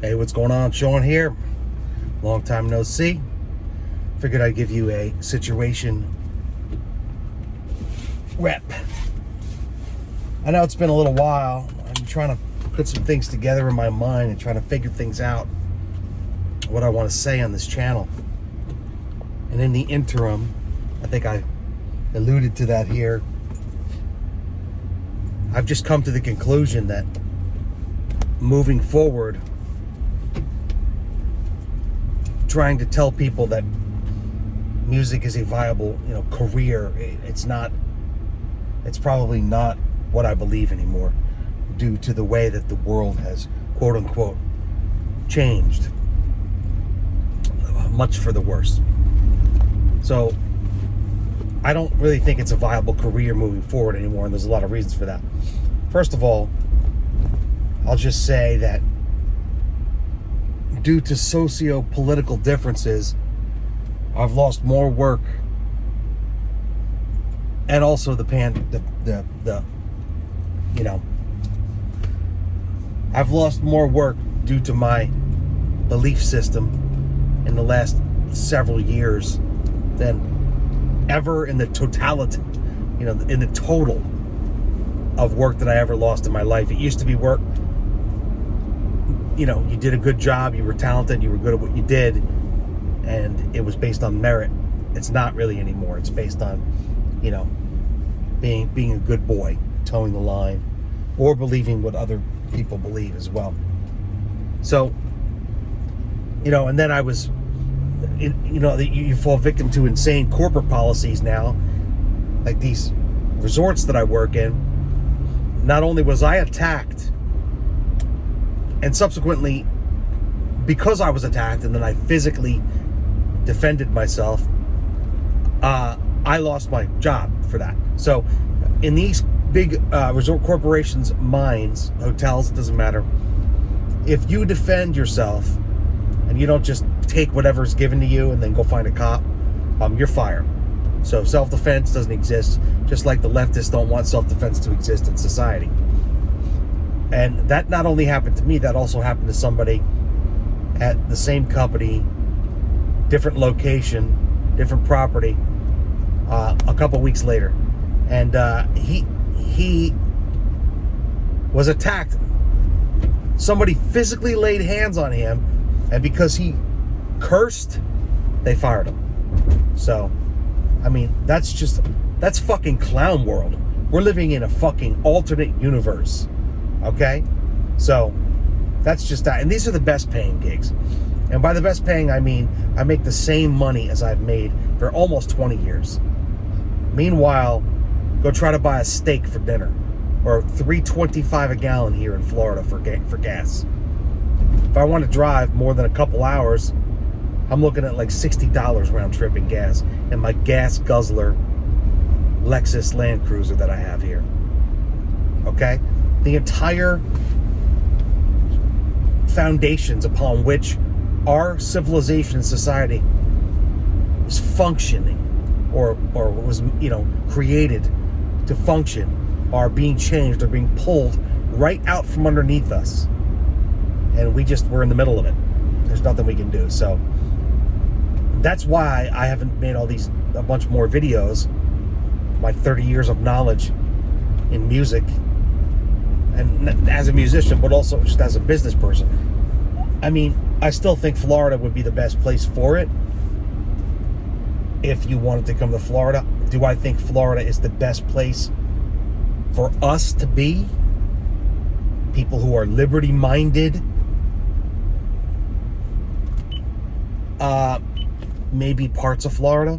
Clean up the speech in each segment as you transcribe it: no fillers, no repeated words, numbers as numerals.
Hey, what's going on? Sean here. Long time no see. Figured I'd give you a situation rep. I know it's been a little while. I'm trying to put some things together in my mind and trying to figure things out, what I want to say on this channel. And in the interim, I think I alluded to that here, I've just come to the conclusion that moving forward, trying to tell people that music is a viable, career, it's probably not what I believe anymore, due to the way that the world has, quote unquote, changed, much for the worse. So I don't really think it's a viable career moving forward anymore, and there's a lot of reasons for that. First of all, I'll just say that due to socio-political differences, I've lost more work, and also I've lost more work due to my belief system in the last several years than ever in the totality, in the total of work that I ever lost in my life. It used to be work, you did a good job, you were talented, you were good at what you did, and it was based on merit. It's not really anymore. It's based on, being a good boy, towing the line, or believing what other people believe as well. So, and then I was, you fall victim to insane corporate policies now, like these resorts that I work in. Not only was I attacked, and subsequently, because I was attacked and then I physically defended myself, I lost my job for that. So in these big resort corporations' minds, hotels, it doesn't matter, if you defend yourself and you don't just take whatever's given to you and then go find a cop, you're fired. So self-defense doesn't exist, just like the leftists don't want self-defense to exist in society. And that not only happened to me, that also happened to somebody at the same company, different location, different property, a couple weeks later. And he was attacked. Somebody physically laid hands on him, and because he cursed, they fired him. So, that's fucking clown world. We're living in a fucking alternate universe. Okay? So, that's just that. And these are the best paying gigs. And by the best paying, I mean, I make the same money as I've made for almost 20 years. Meanwhile, go try to buy a steak for dinner, or $3.25 a gallon here in Florida for gas. If I want to drive more than a couple hours, I'm looking at like $60 round trip in gas, and my gas guzzler Lexus Land Cruiser that I have here. Okay? The entire foundations upon which our civilization and society is functioning, or was created to function, are being changed, are being pulled right out from underneath us, and we're in the middle of it. There's nothing we can do. So that's why I haven't made a bunch more videos. My 30 years of knowledge in music, and as a musician, but also just as a business person. I still think Florida would be the best place for it if you wanted to come to Florida. Do I think Florida is the best place for us to be? People who are liberty-minded? Maybe parts of Florida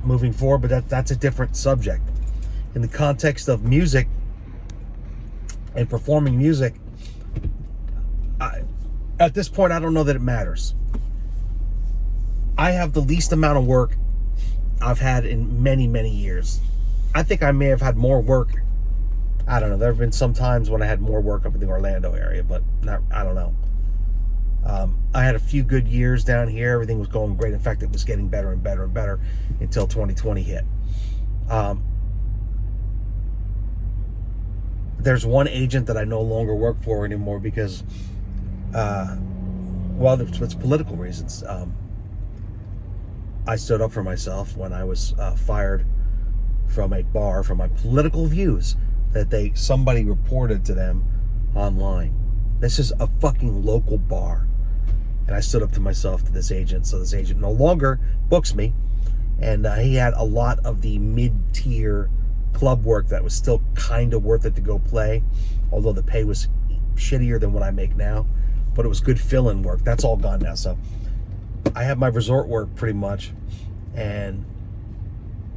moving forward, but that's a different subject. In the context of music and performing music, at this point, I don't know that it matters. I have the least amount of work I've had in many, many years. I think I may have had more work. I don't know. There have been some times when I had more work up in the Orlando area, but I don't know. I had a few good years down here. Everything was going great. In fact, it was getting better and better and better until 2020 hit. There's one agent that I no longer work for anymore because well, it's political reasons. I stood up for myself when I was fired from a bar for my political views that somebody reported to them online. This is a fucking local bar. And I stood up to myself to this agent, so this agent no longer books me. And he had a lot of the mid-tier club work that was still kind of worth it to go play, although the pay was shittier than what I make now. But it was good fill-in work. That's all gone now. So I have my resort work pretty much, and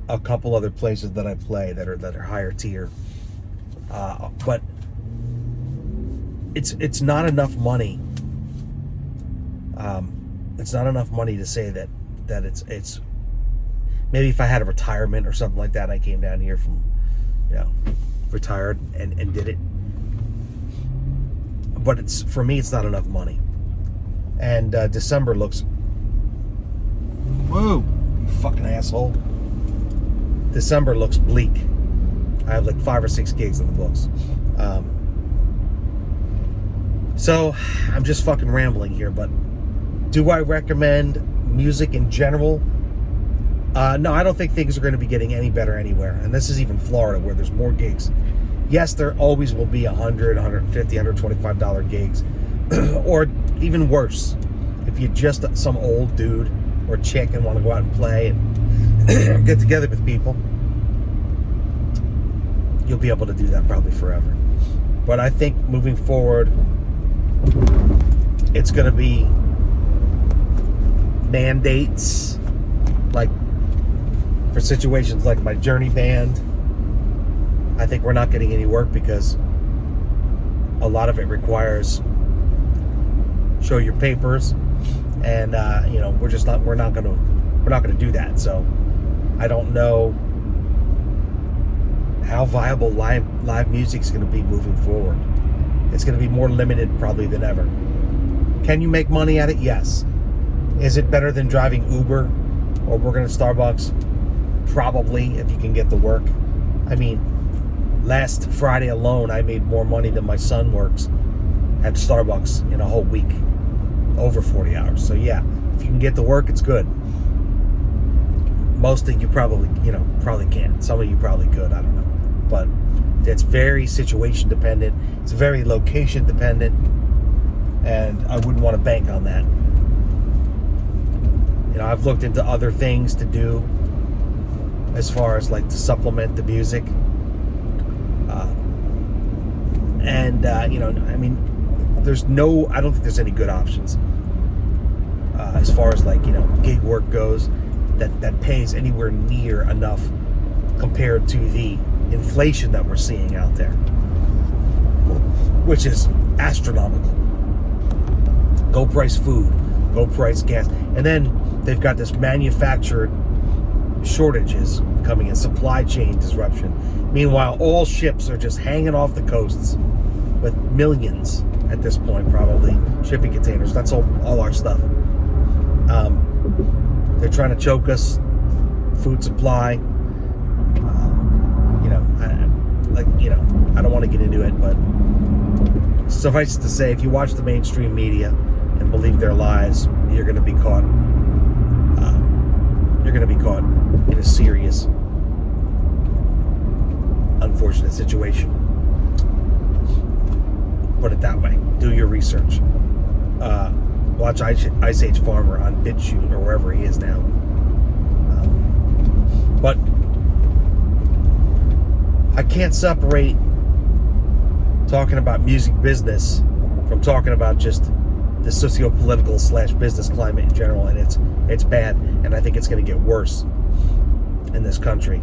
a couple other places that I play that are higher tier. But it's not enough money. It's not enough money to say that it's maybe if I had a retirement or something like that, I came down here from, retired and did it. But for me, it's not enough money. And December looks, whoa, you fucking asshole. December looks bleak. I have like 5 or 6 gigs in the books. So I'm just fucking rambling here, but do I recommend music in general? No, I don't think things are going to be getting any better anywhere. And this is even Florida, where there's more gigs. Yes, there always will be $100, $150, $125 gigs. Or even worse, if you're just some old dude or chick and want to go out and play and get together with people, you'll be able to do that probably forever. But I think moving forward, it's going to be mandates, like for situations like my Journey band. I think we're not getting any work because a lot of it requires show your papers, and we're not gonna do that. So I don't know how viable live music is going to be moving forward. It's going to be more limited probably than ever. Can you make money at it? Yes. Is it better than driving Uber or working at Starbucks? Probably, if you can get the work. I mean, last Friday alone, I made more money than my son works at Starbucks in a whole week. Over 40 hours. So yeah, if you can get the work, it's good. Most of you probably can't. Some of you probably could, I don't know. But it's very situation dependent. It's very location dependent. And I wouldn't want to bank on that. I've looked into other things to do as far as like to supplement the music. I don't think there's any good options as far as like, gig work goes that pays anywhere near enough compared to the inflation that we're seeing out there, which is astronomical. Go price food, go price gas, and then they've got this manufactured shortages coming in, supply chain disruption. Meanwhile, all ships are just hanging off the coasts with millions at this point, probably shipping containers. That's all our stuff. They're trying to choke us, food supply. I don't want to get into it, but suffice it to say, if you watch the mainstream media and believe their lies, you're going to be caught. You're going to be caught in a serious, unfortunate situation. Put it that way. Do your research. Watch Ice Age Farmer on BitChute or wherever he is now. But I can't separate talking about music business from talking about just the socio-political / business climate in general, and it's bad, and I think it's going to get worse in this country.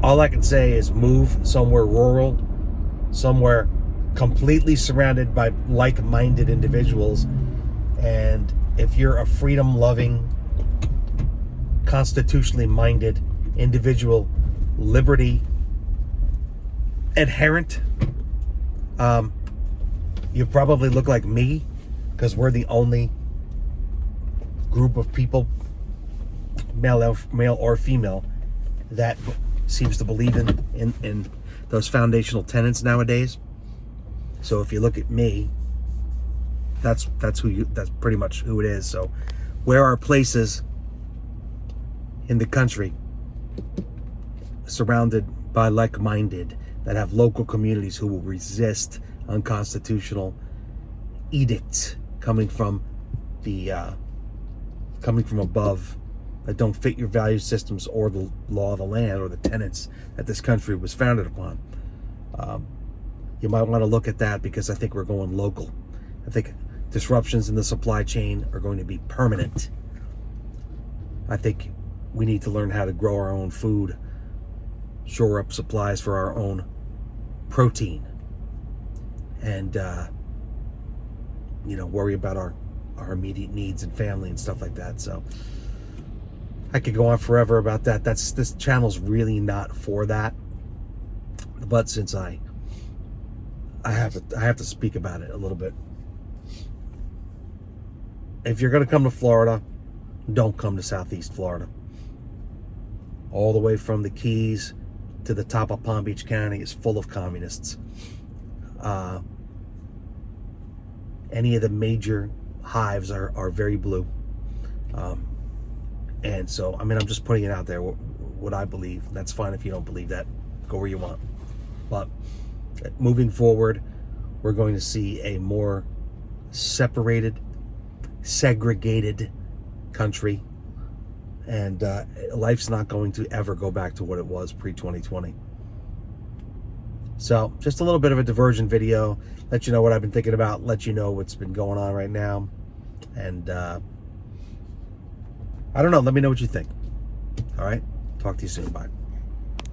All I can say is move somewhere rural, somewhere completely surrounded by like-minded individuals, and if you're a freedom-loving, constitutionally minded individual, liberty adherent, you probably look like me, because we're the only group of people, male or female, that seems to believe in those foundational tenets nowadays. So if you look at me, that's pretty much who it is. So where are places in the country surrounded by like-minded that have local communities who will resist unconstitutional edicts coming from above that don't fit your value systems or the law of the land or the tenets that this country was founded upon. You might want to look at that, because I think we're going local. I think disruptions in the supply chain are going to be permanent. I think we need to learn how to grow our own food, shore up supplies for our own protein, and worry about our immediate needs and family and stuff like that. So I could go on forever about that. This channel's really not for that, but since I have to speak about it a little bit. If you're going to come to Florida, don't come to Southeast Florida. All the way from the Keys to the top of Palm Beach County is full of communists. Any of the major hives are very blue. And so, I'm just putting it out there, what I believe. That's fine if you don't believe that. Go where you want. But moving forward, we're going to see a more separated, segregated country. And life's not going to ever go back to what it was pre-2020. So, just a little bit of a diversion video. Let you know what I've been thinking about. Let you know what's been going on right now. And I don't know. Let me know what you think. All right? Talk to you soon. Bye.